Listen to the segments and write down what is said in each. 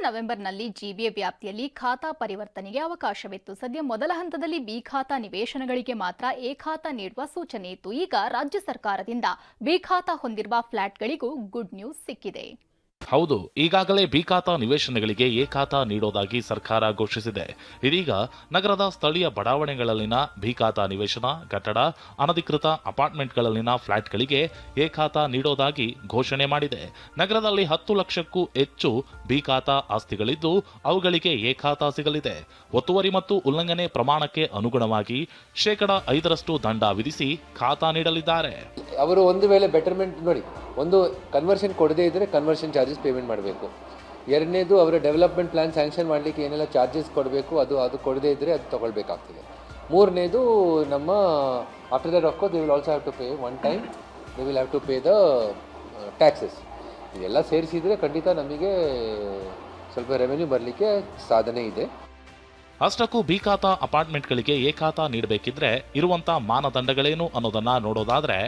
ನವೆಂಬರ್ನಲ್ಲಿ ಜಿಬಿಎ ವ್ಯಾಪ್ತಿಯಲ್ಲಿ ಖಾತಾ ಪರಿವರ್ತನೆಗೆ ಅವಕಾಶವಿತ್ತು. ಸದ್ಯ ಮೊದಲ ಹಂತದಲ್ಲಿ ಬಿ ಖಾತಾ ನಿವೇಶನಗಳಿಗೆ ಮಾತ್ರ ಎ ಖಾತಾ ನೀಡುವ ಸೂಚನೆ ಇತ್ತು. ಈಗ ರಾಜ್ಯ ಸರ್ಕಾರದಿಂದ ಬಿ ಖಾತಾ ಹೊಂದಿರುವ ಫ್ಲಾಟ್ಗಳಿಗೂ ಗುಡ್ ನ್ಯೂಸ್ ಸಿಕ್ಕಿದೆ. ಹೌದು, ಈಗಾಗಲೇ ಬಿ ಖಾತಾ ನಿವೇಶನಗಳಿಗೆ ಎ ಖಾತಾ ನೀಡೋದಾಗಿ ಸರ್ಕಾರ ಘೋಷಿಸಿದೆ. ಇದೀಗ ನಗರದ ಸ್ಥಳೀಯ ಬಡಾವಣೆಗಳಲ್ಲಿನ ಬಿ ಖಾತಾ ನಿವೇಶನ, ಕಟ್ಟಡ, ಅನಧಿಕೃತ ಅಪಾರ್ಟ್ಮೆಂಟ್ಗಳಲ್ಲಿನ ಫ್ಲಾಟ್ಗಳಿಗೆ ಎ ಖಾತಾ ನೀಡೋದಾಗಿ ಘೋಷಣೆ ಮಾಡಿದೆ. ನಗರದಲ್ಲಿ 10 ಲಕ್ಷಕ್ಕೂ ಹೆಚ್ಚು ಬಿ ಖಾತಾ ಆಸ್ತಿಗಳಿದ್ದು ಅವುಗಳಿಗೆ ಎ ಖಾತಾ ಸಿಗಲಿದೆ. ಒತ್ತುವರಿ ಮತ್ತು ಉಲ್ಲಂಘನೆ ಪ್ರಮಾಣಕ್ಕೆ ಅನುಗುಣವಾಗಿ 5% ದಂಡ ವಿಧಿಸಿ ಖಾತಾ ನೀಡಲಿದ್ದಾರೆ. ಅವರು ಒಂದು ವೇಳೆ ಬೆಟರ್ಮೆಂಟ್ ನೋಡಿ, ಒಂದು ಕನ್ವರ್ಷನ್ ಕೊಡದೇ ಇದ್ದರೆ ಕನ್ವರ್ಷನ್ ಚಾರ್ಜಸ್ ಪೇಮೆಂಟ್ ಮಾಡಬೇಕು. ಎರಡನೇದು ಅವರ ಡೆವಲಪ್ಮೆಂಟ್ ಪ್ಲಾನ್ ಸ್ಯಾಂಕ್ಷನ್ ಮಾಡಲಿಕ್ಕೆ ಏನೆಲ್ಲ ಚಾರ್ಜಸ್ ಕೊಡಬೇಕು ಅದು ಕೊಡದೇ ಇದ್ದರೆ ಅದು ತಗೊಳ್ಬೇಕಾಗ್ತದೆ. ಮೂರನೇದು ನಮ್ಮ after that of course they will also have to pay one time, they will have to pay the taxes. ಇದೆಲ್ಲ ಸೇರಿಸಿದರೆ ಖಂಡಿತ ನಮಗೆ ಸ್ವಲ್ಪ ರೆವೆನ್ಯೂ ಬರಲಿಕ್ಕೆ ಸಾಧನೆ ಇದೆ. ಅಷ್ಟಕ್ಕೂ ಬಿ ಖಾತಾ ಅಪಾರ್ಟ್ಮೆಂಟ್ಗಳಿಗೆ ಎ ಖಾತಾ ನೀಡಬೇಕಿದ್ರೆ ಇರುವಂತ ಮಾನದಂಡಗಳೇನು ಅನ್ನೋದನ್ನ ನೋಡೋದಾದ್ರೆ,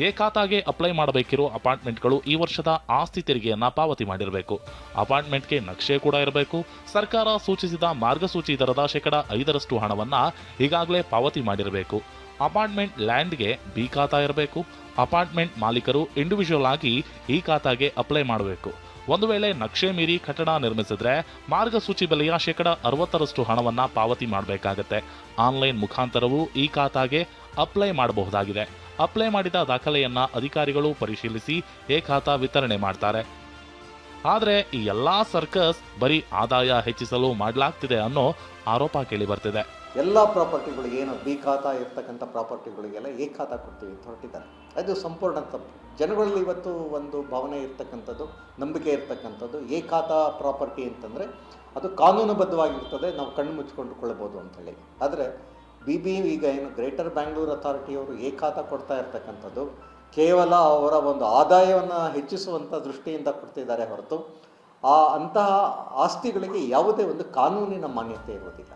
ಎ ಖಾತಾಗೆ ಅಪ್ಲೈ ಮಾಡಬೇಕಿರೋ ಅಪಾರ್ಟ್ಮೆಂಟ್ಗಳು ಈ ವರ್ಷದ ಆಸ್ತಿ ತೆರಿಗೆಯನ್ನ ಪಾವತಿ ಮಾಡಿರಬೇಕು. ಅಪಾರ್ಟ್ಮೆಂಟ್ಗೆ ನಕ್ಷೆ ಕೂಡ ಇರಬೇಕು. ಸರ್ಕಾರ ಸೂಚಿಸಿದ ಮಾರ್ಗಸೂಚಿ ದರದ 5% ಹಣವನ್ನ ಈಗಾಗಲೇ ಪಾವತಿ ಮಾಡಿರಬೇಕು. ಅಪಾರ್ಟ್ಮೆಂಟ್ ಲ್ಯಾಂಡ್ಗೆ ಬಿ ಖಾತಾ ಇರಬೇಕು. ಅಪಾರ್ಟ್ಮೆಂಟ್ ಮಾಲೀಕರು ಇಂಡಿವಿಜುವಲ್ ಆಗಿ ಈ ಖಾತಾಗೆ ಅಪ್ಲೈ ಮಾಡಬೇಕು. ಒಂದು ವೇಳೆ ನಕ್ಷೆ ಮೀರಿ ಕಟ್ಟಡ ನಿರ್ಮಿಸಿದ್ರೆ ಮಾರ್ಗಸೂಚಿ ಬೆಲೆಯ 60% ಹಣವನ್ನ ಪಾವತಿ ಮಾಡಬೇಕಾಗತ್ತೆ. ಆನ್ಲೈನ್ ಮುಖಾಂತರವೂ ಈ ಖಾತಾಗೆ ಅಪ್ಲೈ ಮಾಡಬಹುದಾಗಿದೆ. ಅಪ್ಲೈ ಮಾಡಿದ ದಾಖಲೆಯನ್ನ ಅಧಿಕಾರಿಗಳು ಪರಿಶೀಲಿಸಿ ಎ ಖಾತಾ ವಿತರಣೆ ಮಾಡ್ತಾರೆ. ಆದರೆ ಈ ಎಲ್ಲಾ ಸರ್ಕಸ್ ಬರೀ ಆದಾಯ ಹೆಚ್ಚಿಸಲು ಮಾಡಲಾಗ್ತಿದೆ ಅನ್ನೋ ಆರೋಪ ಕೇಳಿ ಬರ್ತಿದೆ. ಎಲ್ಲ ಪ್ರಾಪರ್ಟಿಗಳಿಗೆ ಏನು ಬಿ ಖಾತಾ ಇರ್ತಕ್ಕಂಥ ಪ್ರಾಪರ್ಟಿಗಳಿಗೆಲ್ಲ ಎ ಖಾತಾ ಕೊಡ್ತೀವಿ ಅಂತ ಹೊರಟಿದ್ದಾರೆ. ಅದು ಸಂಪೂರ್ಣ ತಪ್ಪು. ಜನಗಳಲ್ಲಿ ಇವತ್ತು ಒಂದು ಭಾವನೆ ಇರ್ತಕ್ಕಂಥದ್ದು, ನಂಬಿಕೆ ಇರ್ತಕ್ಕಂಥದ್ದು, ಎ ಖಾತಾ ಪ್ರಾಪರ್ಟಿ ಅಂತಂದರೆ ಅದು ಕಾನೂನುಬದ್ಧವಾಗಿರ್ತದೆ, ನಾವು ಕಣ್ಣು ಮುಚ್ಚಿಕೊಂಡುಕೊಳ್ಳಬಹುದು ಅಂಥೇಳಿ. ಆದರೆ ಈಗ ಏನು ಗ್ರೇಟರ್ ಬ್ಯಾಂಗ್ಳೂರ್ ಅಥಾರಿಟಿಯವರು ಎ ಖಾತಾ ಕೊಡ್ತಾ ಇರ್ತಕ್ಕಂಥದ್ದು ಕೇವಲ ಅವರ ಒಂದು ಆದಾಯವನ್ನು ಹೆಚ್ಚಿಸುವಂಥ ದೃಷ್ಟಿಯಿಂದ ಕೊಡ್ತಿದ್ದಾರೆ ಹೊರತು ಅಂತಹ ಆಸ್ತಿಗಳಿಗೆ ಯಾವುದೇ ಒಂದು ಕಾನೂನಿನ ಮಾನ್ಯತೆ ಇರುವುದಿಲ್ಲ.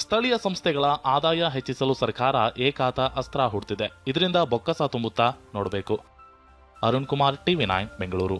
ಸ್ಥಳೀಯ ಸಂಸ್ಥೆಗಳ ಆದಾಯ ಹೆಚ್ಚಿಸಲು ಸರ್ಕಾರ ಎ ಖಾತಾ ಅಸ್ತ್ರ ಹುಡ್ತಿದೆ. ಇದರಿಂದ ಬೊಕ್ಕಸ ತುಂಬುತ್ತಾ ನೋಡಬೇಕು. ಅರುಣ್ ಕುಮಾರ್, TV9 ಬೆಂಗಳೂರು.